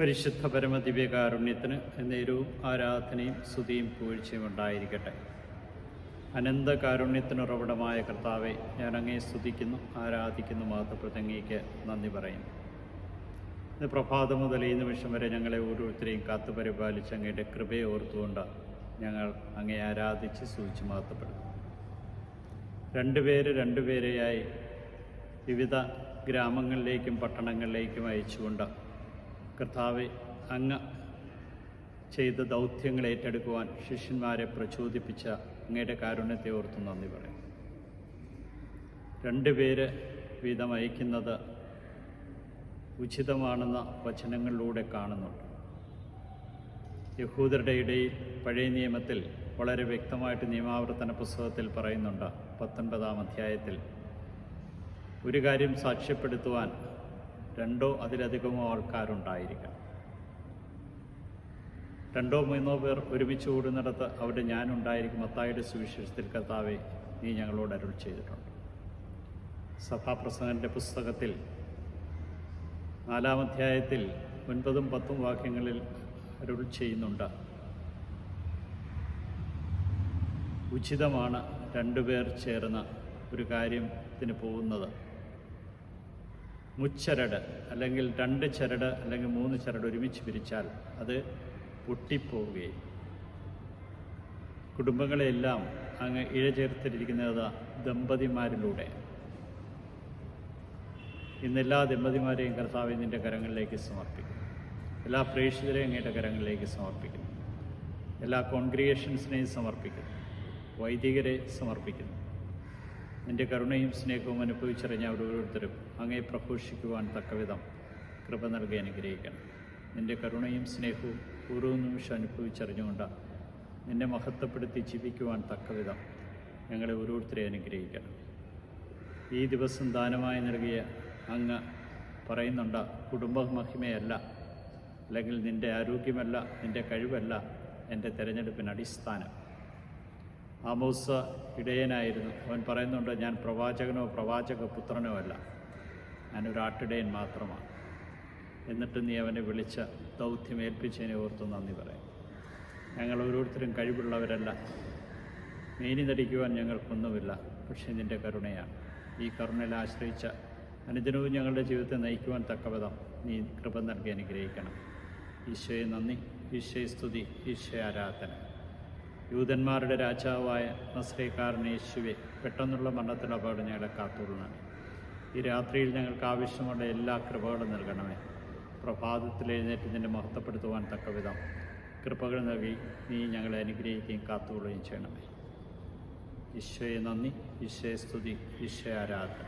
പരിശുദ്ധ പരമദിവ്യകാരുണ്യത്തിന് എന്നേരവും ആരാധനയും സ്തുതിയും പുകഴ്ചയും ഉണ്ടായിരിക്കട്ടെ. അനന്തകാരുണ്യത്തിനുറവിടമായ കർത്താവെ, ഞാൻ അങ്ങയെ സ്തുതിക്കുന്നു, ആരാധിക്കുന്നു, മഹത്വപ്രദങ്ങയ്ക്ക് നന്ദി പറയുന്നു. ഇന്ന് പ്രഭാതം മുതൽ ഈ നിമിഷം വരെ ഞങ്ങളെ ഓരോരുത്തരെയും കാത്തുപരിപാലിച്ച് അങ്ങയുടെ കൃപയെ ഓർത്തുകൊണ്ട് ഞങ്ങൾ അങ്ങയെ ആരാധിച്ച് സ്തുതിച്ച് മഹത്വപ്പെടുന്നു. രണ്ടുപേരെയായി വിവിധ ഗ്രാമങ്ങളിലേക്കും പട്ടണങ്ങളിലേക്കും അയച്ചുകൊണ്ട് കർത്താവെ, അങ്ങ് ചെയ്ത ദൗത്യങ്ങൾ ഏറ്റെടുക്കുവാൻ ശിഷ്യന്മാരെ പ്രചോദിപ്പിച്ച അങ്ങയുടെ കാരുണ്യത്തെ ഓർത്ത് നന്ദി പറയും. 2 പേര് വീതം അയക്കുന്നത് ഉചിതമാണെന്ന വചനങ്ങളിലൂടെ കാണുന്നുണ്ട്. യഹൂദരുടെ ഇടയിൽ പഴയ നിയമത്തിൽ വളരെ വ്യക്തമായിട്ട് നിയമാവർത്തന പുസ്തകത്തിൽ പറയുന്നുണ്ട്. 19-ാം അധ്യായത്തിൽ ഒരു കാര്യം സാക്ഷ്യപ്പെടുത്തുവാൻ 2 അതിലധികമോ ആൾക്കാരുണ്ടായിരിക്കണം. 2-3 പേർ ഒരുമിച്ച് കൂടുന്നിടത്ത് അവിടെ ഞാനുണ്ടായിരിക്കും. മത്തായിയുടെ സുവിശേഷത്തിൽ കർത്താവെ, നീ ഞങ്ങളോട് അരുൾ ചെയ്തിട്ടുണ്ട്. സഭാപ്രസംഗൻ്റെ പുസ്തകത്തിൽ 4-ാം അധ്യായത്തിൽ 9-ഉം 10-ഉം വാക്യങ്ങളിൽ അരുൾ ചെയ്യുന്നുണ്ട്. ഉചിതമാണ് 2 പേർ ചേർന്ന് ഒരു കാര്യത്തിന് പോകുന്നത്. മുച്ചരട് അല്ലെങ്കിൽ 2 ചരട് അല്ലെങ്കിൽ 3 ചരട് ഒരുമിച്ച് പിരിച്ചാൽ അത് പൊട്ടിപ്പോവുകയും കുടുംബങ്ങളെല്ലാം അങ്ങ് ഇഴചേർത്തിരിക്കുന്നത് ദമ്പതിമാരിലൂടെ. ഇന്നെല്ലാ ദമ്പതിമാരെയും കർത്താവെ നിൻ്റെ കരങ്ങളിലേക്ക് സമർപ്പിക്കുന്നു. എല്ലാ പ്രേക്ഷിതരെയും അങ്ങയുടെ കരങ്ങളിലേക്ക് സമർപ്പിക്കുന്നു. എല്ലാ കോൺഗ്രിഗേഷൻസിനെയും സമർപ്പിക്കുന്നു. വൈദികരെ സമർപ്പിക്കുന്നു. നിൻ്റെ കരുണയും സ്നേഹവും അനുഭവിച്ചറിഞ്ഞ ഓരോരുത്തരും അങ്ങയെ പ്രഘോഷിക്കുവാൻ തക്കവിധം കൃപ നൽകി അനുഗ്രഹിക്കണം. നിൻ്റെ കരുണയും സ്നേഹവും ഓരോ നിമിഷം അനുഭവിച്ചറിഞ്ഞുകൊണ്ട് നിന്നെ മഹത്വപ്പെടുത്തി ജീവിക്കുവാൻ തക്കവിധം ഞങ്ങളെ ഓരോരുത്തരെ അനുഗ്രഹിക്കണം. ഈ ദിവസം ദാനമായി നൽകിയ അങ്ങ് പറയുന്നുണ്ട്, കുടുംബ മഹിമയല്ല, അല്ലെങ്കിൽ നിൻ്റെ ആരോഗ്യമല്ല, നിൻ്റെ കഴിവല്ല എൻ്റെ തിരഞ്ഞെടുപ്പിന് അടിസ്ഥാനം. ആമോസ് ഇടയനായിരുന്നു. അവൻ പറയുന്നുണ്ട്, ഞാൻ പ്രവാചകനോ പ്രവാചക പുത്രനോ അല്ല, ഞാനൊരാട്ടിടയൻ മാത്രമാണ്. എന്നിട്ട് നീ അവനെ വിളിച്ച ദൗത്യമേൽപ്പിച്ചതിനെ ഓർത്ത് നന്ദി പറയും. ഞങ്ങൾ ഓരോരുത്തരും കഴിവുള്ളവരല്ല, മേനി നടിക്കുവാൻ ഞങ്ങൾക്കൊന്നുമില്ല, പക്ഷേ നിൻ്റെ കരുണയാണ്. ഈ കരുണയിൽ ആശ്രയിച്ച അനുദിനവും ഞങ്ങളുടെ ജീവിതത്തെ നയിക്കുവാൻ തക്കവിധം നീ കൃപ നൽകി അനുഗ്രഹിക്കണം. ഈശോയെ നന്ദി, ഈശോയെ സ്തുതി, ഈശോയെ ആരാധന. യൂതന്മാരുടെ രാജാവായ നസ്രേക്കാരൻ യേശുവെ, പെട്ടെന്നുള്ള മരണത്തിൽ അപകടം ഞങ്ങളെ കാത്തുകൊള്ളണമേ. ഈ രാത്രിയിൽ ഞങ്ങൾക്ക് ആവശ്യമുള്ള എല്ലാ കൃപകളും നൽകണമേ. പ്രഭാതത്തിൽ എഴുന്നേറ്റ് നിന്നെ മഹത്വപ്പെടുത്തുവാൻ തക്കവിധം കൃപകൾ നൽകി നീ ഞങ്ങളെ അനുഗ്രഹിക്കുകയും കാത്തുകൊള്ളുകയും ചെയ്യണമേ. ഈശോയെ നന്ദി, ഈശോയെ സ്തുതി, ഈശോയെ ആരാധന.